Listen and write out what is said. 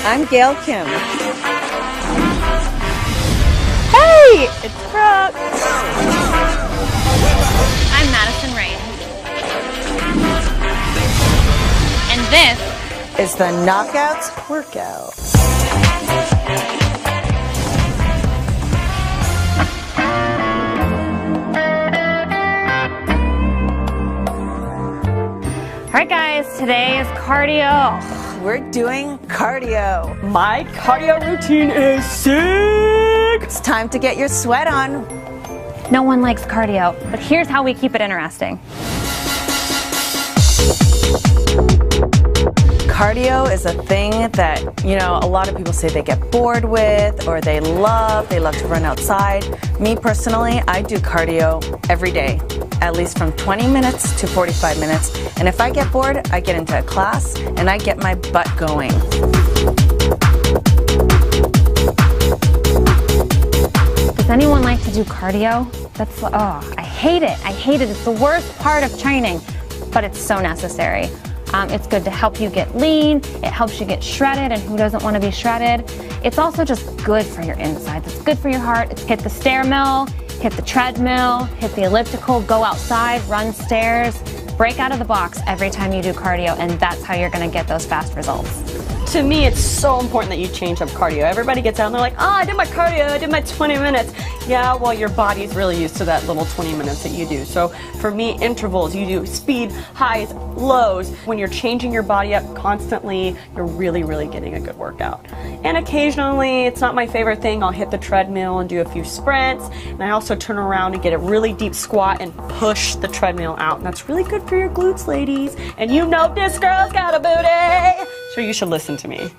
I'm Gail Kim. Hey, it's Brooke. I'm Madison Rain. And this It's the Knockouts Workout. All right, guys, today is cardio. We're doing cardio. My cardio routine is sick. It's time to get your sweat on. No one likes cardio, but here's how we keep it interesting. Cardio is a thing that, a lot of people say they get bored with or they love to run outside. Me personally, I do cardio every day, at least from 20 minutes to 45 minutes. And if I get bored, I get into a class and I get my butt going. Does anyone like to do cardio? I hate it. I hate it. It's the worst part of training, but it's so necessary. It's good to help you get lean. It helps you get shredded, and who doesn't want to be shredded? It's also just good for your insides. It's good for your heart. It's hit the stair mill, hit the treadmill, hit the elliptical, go outside, run stairs, break out of the box every time you do cardio, and that's how you're going to get those fast results. To me, it's so important that you change up cardio. Everybody gets out and they're like, oh, I did my cardio, I did my 20 minutes. Yeah, well, your body's really used to that little 20 minutes that you do. So for me, intervals, you do speed, highs, lows. When you're changing your body up constantly, you're really, really getting a good workout. And occasionally, it's not my favorite thing, I'll hit the treadmill and do a few sprints. And I also turn around and get a really deep squat and push the treadmill out. And that's really good for your glutes, ladies. And you know this girl's got a booty. So you should listen to me.